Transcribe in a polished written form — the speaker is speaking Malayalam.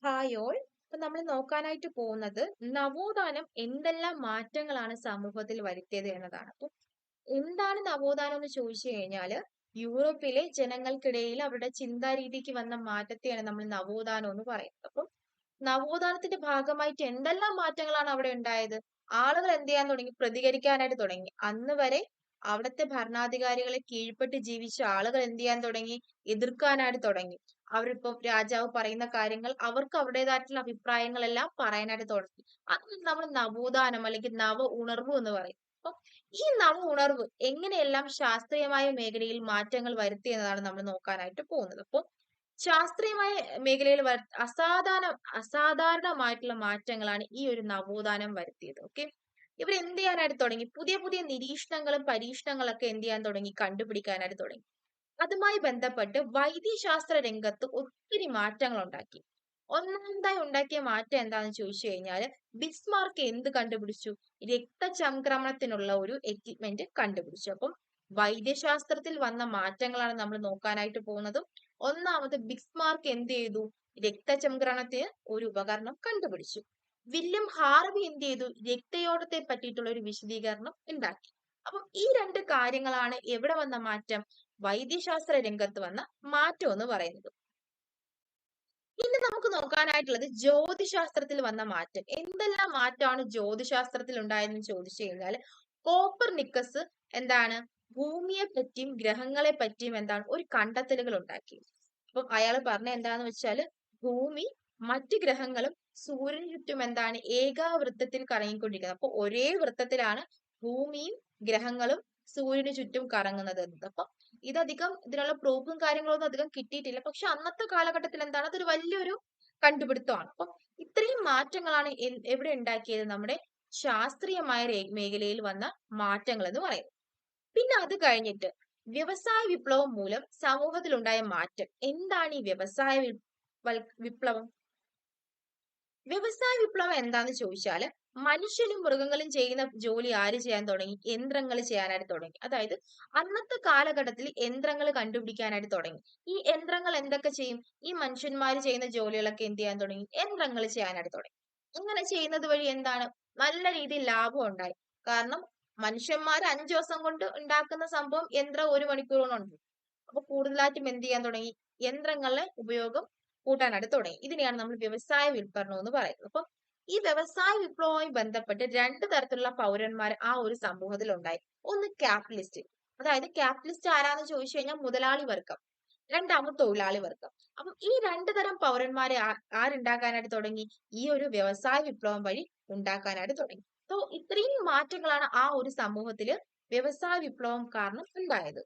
Hi all. ഇപ്പൊ നമ്മൾ നോക്കാനായിട്ട് പോകുന്നത് നവോത്ഥാനം എന്തെല്ലാം മാറ്റങ്ങളാണ് സമൂഹത്തിൽ വരുത്തിയത് എന്നതാണ്. അപ്പൊ എന്താണ് നവോത്ഥാനം എന്ന് ചോദിച്ചു കഴിഞ്ഞാല് യൂറോപ്പിലെ ജനങ്ങൾക്കിടയിൽ അവരുടെ ചിന്താരീതിക്ക് വന്ന മാറ്റത്തെയാണ് നമ്മൾ നവോത്ഥാനം എന്ന് പറയുന്നത്. അപ്പം നവോത്ഥാനത്തിന്റെ ഭാഗമായിട്ട് എന്തെല്ലാം മാറ്റങ്ങളാണ് അവിടെ ഉണ്ടായത്? ആളുകൾ എന്ത് ചെയ്യാൻ തുടങ്ങി? പ്രതികരിക്കാനായിട്ട് തുടങ്ങി. അന്ന് വരെ അവിടുത്തെ ഭരണാധികാരികളെ കീഴ്പ്പെട്ട് ജീവിച്ച ആളുകൾ എന്ത് ചെയ്യാൻ തുടങ്ങി? എതിർക്കാനായിട്ട് തുടങ്ങി. അവരിപ്പം രാജാവ് പറയുന്ന കാര്യങ്ങൾ അവർക്ക് അവരുടേതായിട്ടുള്ള അഭിപ്രായങ്ങളെല്ലാം പറയാനായിട്ട് തുടങ്ങി. അത് നമ്മൾ നവോത്ഥാനം അല്ലെങ്കിൽ നവ ഉണർവ് എന്ന് പറയും. അപ്പൊ ഈ നവ ഉണർവ് എങ്ങനെയെല്ലാം ശാസ്ത്രീയമായ മേഖലയിൽ മാറ്റങ്ങൾ വരുത്തി എന്നതാണ് നമ്മൾ നോക്കാനായിട്ട് പോകുന്നത്. അപ്പൊ ശാസ്ത്രീയമായ മേഖലയിൽ അസാധാരണമായിട്ടുള്ള മാറ്റങ്ങളാണ് ഈ ഒരു നവോത്ഥാനം വരുത്തിയത്. ഓക്കെ, ഇവർ എന്ത് ചെയ്യാനായിട്ട് തുടങ്ങി? പുതിയ പുതിയ നിരീക്ഷണങ്ങളും പരീക്ഷണങ്ങളൊക്കെ എന്ത് ചെയ്യാൻ തുടങ്ങി? കണ്ടുപിടിക്കാനായിട്ട് തുടങ്ങി. അതുമായി ബന്ധപ്പെട്ട് വൈദ്യശാസ്ത്ര രംഗത്ത് ഒത്തിരി മാറ്റങ്ങൾ ഉണ്ടാക്കി. ഒന്നാമതായി ഉണ്ടാക്കിയ മാറ്റം എന്താണെന്ന് ചോദിച്ചു കഴിഞ്ഞാൽ ബിസ്മാർക്ക് എന്ത് കണ്ടുപിടിച്ചു? രക്തചംക്രമണത്തിനുള്ള ഒരു എക്യുപ്മെന്റ് കണ്ടുപിടിച്ചു. അപ്പം വൈദ്യശാസ്ത്രത്തിൽ വന്ന മാറ്റങ്ങളാണ് നമ്മൾ നോക്കാനായിട്ട് പോകുന്നത്. ഒന്നാമത് ബിസ്മാർക്ക് എന്ത് ചെയ്തു? രക്തചംക്രമണത്തിന് ഒരു ഉപകരണം കണ്ടുപിടിച്ചു. വില്യം ഹാർവി എന്ത് ചെയ്തു? രക്തയോട്ടത്തെ പറ്റിയിട്ടുള്ള ഒരു വിശദീകരണം ഉണ്ടാക്കി. അപ്പം ഈ രണ്ട് കാര്യങ്ങളാണ് എവിടെ വന്ന മാറ്റം? വൈദ്യശാസ്ത്ര രംഗത്ത് വന്ന മാറ്റം എന്ന് പറയുന്നത്. ഇനി നമുക്ക് നോക്കാനായിട്ടുള്ളത് ജ്യോതിശാസ്ത്രത്തിൽ വന്ന മാറ്റം. എന്തെല്ലാം മാറ്റമാണ് ജ്യോതിശാസ്ത്രത്തിൽ ഉണ്ടായതെന്ന് ചോദിച്ചു കഴിഞ്ഞാൽ കോപ്പർനിക്കസ് എന്താണ്? ഭൂമിയെ പറ്റിയും ഗ്രഹങ്ങളെ പറ്റിയും എന്താണ് ഒരു കണ്ടെത്തലുകൾ ഉണ്ടാക്കി. അപ്പം അയാൾ പറഞ്ഞ എന്താന്ന് വെച്ചാല് ഭൂമി മറ്റ് ഗ്രഹങ്ങളും സൂര്യന് ചുറ്റും എന്താണ് ഏകാവൃത്തത്തിൽ കറങ്ങിക്കൊണ്ടിരിക്കുന്നത്. അപ്പൊ ഒരേ വൃത്തത്തിലാണ് ഭൂമിയും ഗ്രഹങ്ങളും സൂര്യന് ചുറ്റും കറങ്ങുന്നത് എന്നത്. അപ്പൊ ഇതിനുള്ള പ്രൂഫും കാര്യങ്ങളൊന്നും അധികം കിട്ടിയിട്ടില്ല. പക്ഷെ അന്നത്തെ കാലഘട്ടത്തിൽ എന്താണ് അതൊരു വലിയൊരു കണ്ടുപിടുത്തമാണ്. അപ്പൊ ഇത്രയും മാറ്റങ്ങളാണ് എവിടെ ഉണ്ടാക്കിയത്? നമ്മുടെ ശാസ്ത്രീയമായ മേഖലയിൽ വന്ന മാറ്റങ്ങൾ എന്ന് പറയുന്നത്. പിന്നെ അത് കഴിഞ്ഞിട്ട് വ്യവസായ വിപ്ലവം മൂലം സമൂഹത്തിലുണ്ടായ മാറ്റം എന്താണ്? ഈ വിപ്ലവം വ്യവസായ വിപ്ലവം എന്താന്ന് ചോദിച്ചാല് മനുഷ്യനും മൃഗങ്ങളും ചെയ്യുന്ന ജോലി ആര് ചെയ്യാൻ തുടങ്ങി? യന്ത്രങ്ങൾ ചെയ്യാനായിട്ട് തുടങ്ങി. അതായത് അന്നത്തെ കാലഘട്ടത്തിൽ യന്ത്രങ്ങൾ കണ്ടുപിടിക്കാനായിട്ട് തുടങ്ങി. ഈ യന്ത്രങ്ങൾ എന്തൊക്കെ ചെയ്യും? ഈ മനുഷ്യന്മാർ ചെയ്യുന്ന ജോലികളൊക്കെ എന്ത് ചെയ്യാൻ തുടങ്ങി? യന്ത്രങ്ങൾ ചെയ്യാനായിട്ട് തുടങ്ങി. അങ്ങനെ ചെയ്യുന്നത് വഴി എന്താണ്? നല്ല രീതിയിൽ ലാഭം ഉണ്ടായി. കാരണം മനുഷ്യന്മാർ 5 ദിവസം കൊണ്ട് ഉണ്ടാക്കുന്ന സംഭവം യന്ത്രം 1 മണിക്കൂർ കൊണ്ട്. അപ്പൊ കൂടുതലായിട്ടും എന്ത് ചെയ്യാൻ തുടങ്ങി? യന്ത്രങ്ങളുടെ ഉപയോഗം കൂട്ടാനായിട്ട് തുടങ്ങി. ഇതിനെയാണ് നമ്മൾ വ്യവസായ വിപ്ലവം എന്ന് പറയുന്നത്. അപ്പൊ ഈ വ്യവസായ വിപ്ലവവുമായി ബന്ധപ്പെട്ട് രണ്ട് തരത്തിലുള്ള പൗരന്മാർ ആ ഒരു സമൂഹത്തിൽ ഉണ്ടായി. ഒന്ന് ക്യാപിറ്റലിസ്റ്റ്, അതായത് ക്യാപിറ്റലിസ്റ്റ് ആരാന്ന് ചോദിച്ചു കഴിഞ്ഞാൽ മുതലാളി വർഗം. രണ്ടാമത് തൊഴിലാളി വർഗം. അപ്പം ഈ രണ്ടു തരം പൗരന്മാരെ ആരുണ്ടാക്കാനായിട്ട് തുടങ്ങി? ഈ ഒരു വ്യവസായ വിപ്ലവം വഴി ഉണ്ടാക്കാനായിട്ട് തുടങ്ങി. ഇത്രയും മാറ്റങ്ങളാണ് ആ ഒരു സമൂഹത്തില് വ്യവസായ വിപ്ലവം കാരണം ഉണ്ടായത്.